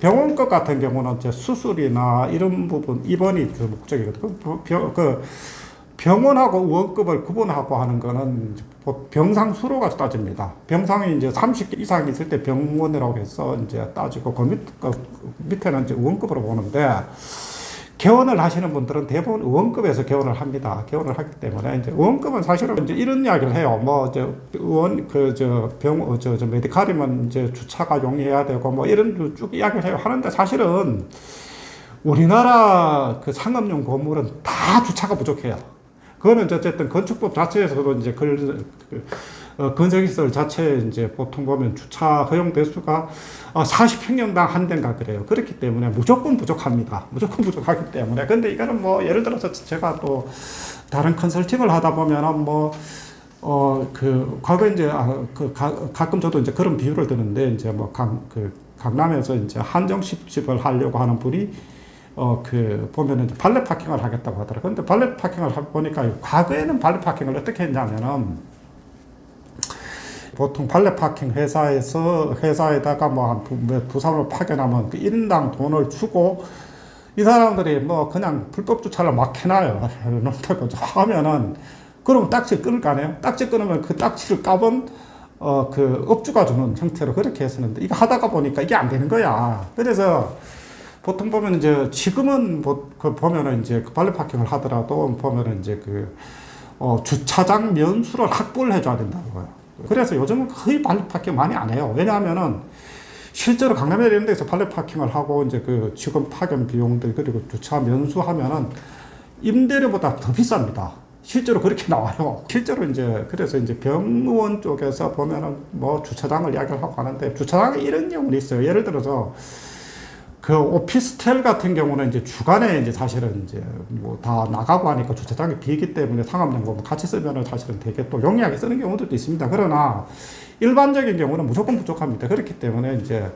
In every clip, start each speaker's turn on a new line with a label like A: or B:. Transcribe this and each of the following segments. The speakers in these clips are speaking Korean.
A: 병원급 같은 경우는 이제 수술이나 이런 부분 입원이 주 목적이거든요. 병원하고 의원급을 구분하고 하는 거는 병상 수로가 따집니다. 병상이 이제 30개 이상 있을 때 병원이라고 해서 이제 따지고 그 밑에는 이제 의원급으로 보는데, 개원을 하시는 분들은 대부분 의원급에서 개원을 합니다. 개원을 하기 때문에 이제 의원급은 사실은 이제 이런 이야기를 해요. 뭐 이제 의원 저 메디칼이면 이제 주차가 용이해야 되고 뭐 이런 쭉 이야기를 해요. 하는데 사실은 우리나라 그 상업용 건물은 다 주차가 부족해요. 그거는 어쨌든 건축법 자체에서도 이제 건설시설 자체 이제 보통 보면 주차 허용 대수가 40평형당 한 대인가 그래요. 그렇기 때문에 무조건 부족합니다. 무조건 부족하기 때문에. 근데 이거는 뭐 예를 들어서 제가 또 다른 컨설팅을 하다 보면은 과거에 이제 가끔 저도 이제 그런 비유를 드는데, 이제 강남에서 이제 한정식집을 하려고 하는 분이 보면은 발레 파킹을 하겠다고 하더라고요. 근데 발레 파킹을 보니까 과거에는 발레 파킹을 어떻게 했냐면은, 보통 발레 파킹 회사에다가 부산으로 파견하면 그 1인당 돈을 주고, 이 사람들이 그냥 불법 주차를 막 해놔요. 하면은, 그러면 딱지 끊을 거 아니에요? 딱지 끊으면 그 딱지를 까본, 업주가 주는 형태로 그렇게 했었는데, 이거 하다가 보니까 이게 안 되는 거야. 그래서, 보통 보면 이제 지금은 보면은 이제 발레 파킹을 하더라도 보면은 이제 주차장 면수를 확보를 해줘야 된다고요. 그래서 요즘은 거의 발레 파킹 많이 안 해요. 왜냐하면은 실제로 강남에 이런 데서 발레 파킹을 하고 이제 직원 파견 비용들 그리고 주차 면수하면은 임대료보다 더 비쌉니다. 실제로 그렇게 나와요. 실제로 이제 그래서 이제 병원 쪽에서 보면은 주차장을 이야기를 하고 하는데, 주차장에 이런 경우는 있어요. 예를 들어서 오피스텔 같은 경우는 이제 주간에 이제 사실은 이제 다 나가고 하니까 주차장이 비기 때문에 상업용 보면 같이 쓰면은 사실은 되게 또 용이하게 쓰는 경우들도 있습니다. 그러나 일반적인 경우는 무조건 부족합니다. 그렇기 때문에 이제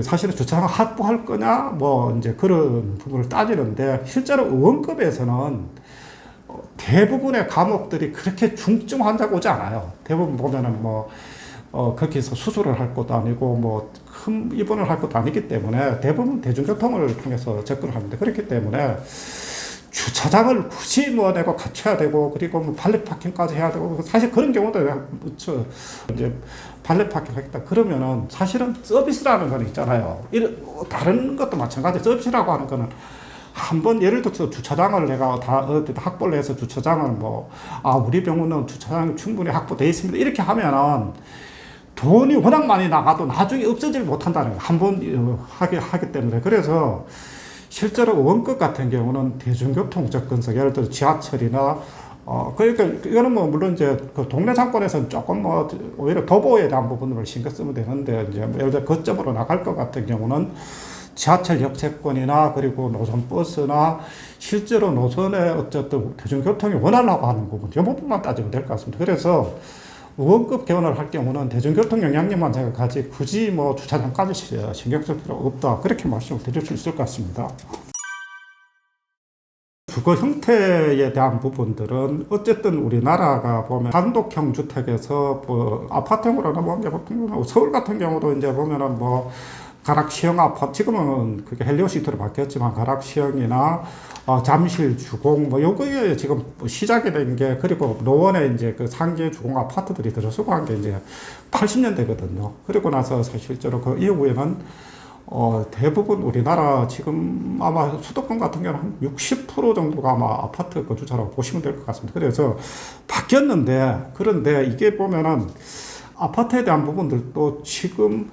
A: 사실은 주차장을 확보할 거냐 이제 그런 부분을 따지는데, 실제로 의원급에서는 대부분의 과목들이 그렇게 중증 환자가 오지 않아요. 대부분 보면은 그렇게 해서 수술을 할 것도 아니고 큰 입원을 할 것도 아니기 때문에 대부분 대중교통을 통해서 접근을 합니다. 그렇기 때문에 주차장을 굳이 내고 갖춰야 되고, 그리고 발레 파킹까지 해야 되고, 사실 그런 경우도 이제 발레 파킹 하겠다 그러면은 사실은 서비스라는 건 있잖아요. 다른 것도 마찬가지. 서비스라고 하는 거는 한번 예를 들어서 주차장을 내가 확보를 해서 주차장을 우리 병원은 주차장이 충분히 확보되어 있습니다, 이렇게 하면은 돈이 워낙 많이 나가도 나중에 없어지지 못한다는 거예요. 한번 하기 때문에. 그래서 실제로 원급 같은 경우는 대중교통 접근성, 예를 들어 지하철이나 그러니까 이거는 물론 이제 동네 상권에서는 조금 오히려 도보에 대한 부분을 신경 쓰면 되는데, 이제 예를 들어 거점으로 나갈 것 같은 경우는 지하철 역세권이나 그리고 노선 버스나 실제로 노선에 어쨌든 대중교통이 원활하고 하는 부분, 이 부분만 따지면 될 것 같습니다. 그래서 의원급 개원을 할 경우는 대중교통 영향력만 생각하지 굳이 주차장까지 신경 쓸 필요 없다, 그렇게 말씀을 드릴 수 있을 것 같습니다. 주거 형태에 대한 부분들은 어쨌든 우리나라가 보면 단독형 주택에서 아파트형으로 넘어온 게 보통 서울 같은 경우도 이제 보면은 가락시형 아파트, 지금은 그게 헬리오시티로 바뀌었지만 가락시형이나 잠실 주공 요거에 지금 시작이 된 게, 그리고 노원에 이제 상계 주공 아파트들이 들어서고 한 게 이제 80년대거든요. 그리고 나서 실제로 그 이후에는 대부분 우리나라 지금 아마 수도권 같은 경우는 한 60% 정도가 아마 아파트 거주자라고 보시면 될 것 같습니다. 그래서 바뀌었는데, 그런데 이게 보면은 아파트에 대한 부분들도 지금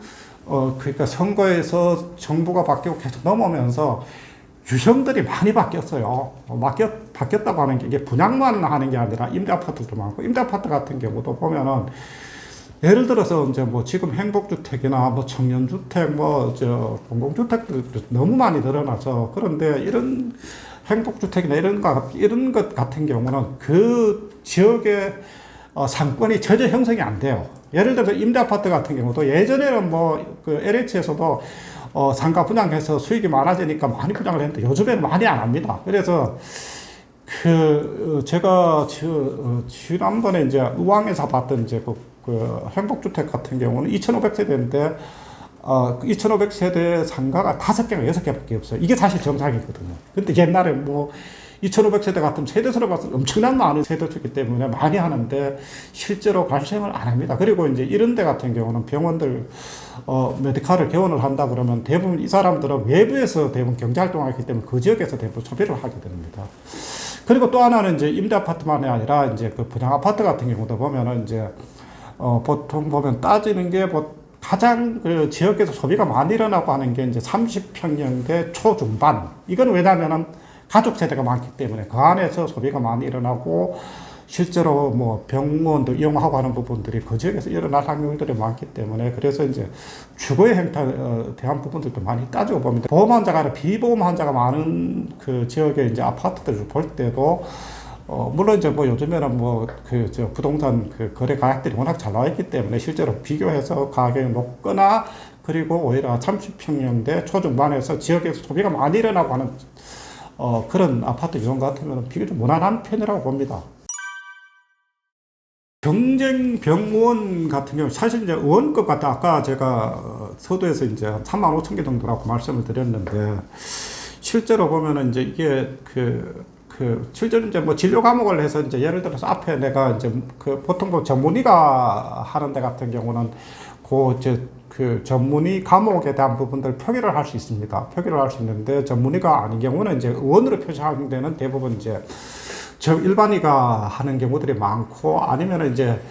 A: 그러니까 선거에서 정부가 바뀌고 계속 넘어오면서 유형들이 많이 바뀌었어요. 바뀌었다고 하는 게 이게 분양만 하는 게 아니라 임대 아파트도 많고, 임대 아파트 같은 경우도 보면은 예를 들어서 이제 지금 행복주택이나 청년주택, 공공주택들도 너무 많이 늘어나서, 그런데 이런 행복주택이나 이런 것 같은 경우는 그 지역의 상권이 전혀 형성이 안 돼요. 예를 들어서 임대아파트 같은 경우도 예전에는 LH에서도 상가 분양해서 수익이 많아지니까 많이 분양을 했는데 요즘에는 많이 안 합니다. 그래서 제가 지난번에 이제 의왕에서 봤던 이제 행복주택 같은 경우는 2,500세대인데 2500세대 상가가 5개가 6개밖에 없어요. 이게 사실 정상이거든요. 근데 옛날에 뭐 2500세대 같은 세대수로 봐서 엄청난 많은 세대수이기 때문에 많이 하는데 실제로 발생을 안 합니다. 그리고 이제 이런 데 같은 경우는 병원들 메디칼을 개원을 한다 그러면 대부분 이 사람들은 외부에서 대부분 경제활동을 하기 때문에 그 지역에서 대부분 소비를 하게 됩니다. 그리고 또 하나는 이제 임대 아파트만이 아니라 이제 그 분양 아파트 같은 경우도 보면은 이제 보통 보면 따지는 게 가장 그 지역에서 소비가 많이 일어나고 하는 게 이제 30평형대 초중반. 이건 왜냐면은 가족 세대가 많기 때문에 그 안에서 소비가 많이 일어나고 실제로 뭐 병원도 이용하고 하는 부분들이 그 지역에서 일어날 확률들이 많기 때문에 그래서 이제 주거의 행태에 대한 부분들도 많이 따지고 봅니다. 보험 환자가 아니라 비보험 환자가 많은 그 지역의 이제 아파트들을 볼 때도 물론 이제 뭐 요즘에는 뭐 그 저 부동산 그 거래 가격들이 워낙 잘 나와 있기 때문에 실제로 비교해서 가격이 높거나 그리고 오히려 30평형대 초중반에서 지역에서 소비가 많이 일어나고 하는 그런 아파트 이런 것 같으면 비교적 무난한 편이라고 봅니다. 경쟁 병원 같은 경우 사실 이제 의원급 같은 아까 제가 서두에서 이제 35,000개 정도라고 말씀을 드렸는데 실제로 보면은 이제 이게 실제로 이제 뭐 진료 과목을 해서 이제 예를 들어서 앞에 내가 이제 그 보통 뭐 전문의가 하는 데 같은 경우는 그 전문의 과목에 대한 부분들 표기를 할 수 있습니다. 표기를 할 수 있는데 전문의가 아닌 경우는 이제 의원으로 표시하는 데는 대부분 이제 일반의가 하는 경우들이 많고 아니면 이제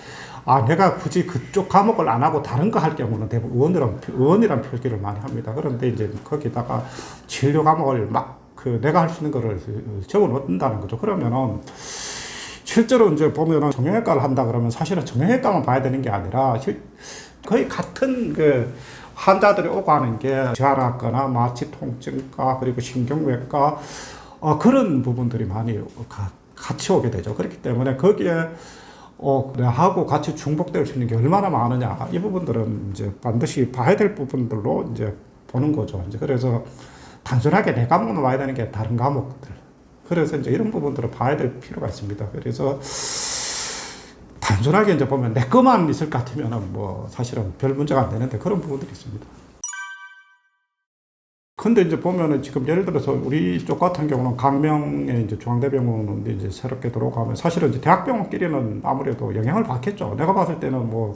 A: 내가 굳이 그쪽 과목을 안 하고 다른 거 할 경우는 대부분 의원이란 표기를 많이 합니다. 그런데 이제 거기다가 진료 과목을 내가 할 수 있는 거를 적어 놓는다는 거죠. 그러면은 실제로 이제 보면은 정형외과를 한다 그러면 사실은 정형외과만 봐야 되는 게 아니라 거의 같은 그 환자들이 오고 하는 게 재활학과나 마취 통증과 그리고 신경외과 그런 부분들이 많이 같이 오게 되죠. 그렇기 때문에 거기에 하고 같이 중복될 수 있는 게 얼마나 많으냐 이 부분들은 이제 반드시 봐야 될 부분들로 이제 보는 거죠. 이제 그래서 단순하게 내 과목만 봐야 되는 게 다른 과목들. 그래서 이제 이런 부분들을 봐야 될 필요가 있습니다. 그래서 단순하게 이제 보면 내 것만 있을 것 같으면은 뭐 사실은 별 문제가 안 되는데 그런 부분들이 있습니다. 근데 이제 보면은 지금 예를 들어서 우리 쪽 같은 경우는 강명의 이제 중앙대병원은 이제 새롭게 들어가면 사실은 이제 대학병원끼리는 아무래도 영향을 받겠죠. 내가 봤을 때는 뭐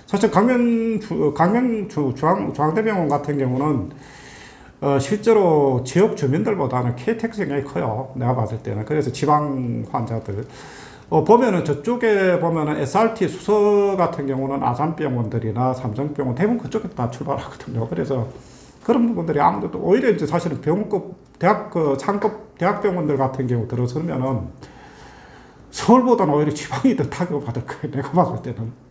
A: 사실 중앙대병원 같은 경우는 실제로 지역 주민들보다는 KTX 영향이 커요. 내가 봤을 때는. 그래서 지방 환자들. 보면은 저쪽에 보면은 SRT 수서 같은 경우는 아산병원들이나 삼성병원 대부분 그쪽에 다 출발하거든요. 그래서 그런 부분들이 아무래도 오히려 이제 사실은 병원급 상급 대학병원들 같은 경우 들어서면은 서울보다는 오히려 지방이 더 타격을 받을 거예요. 내가 봤을 때는.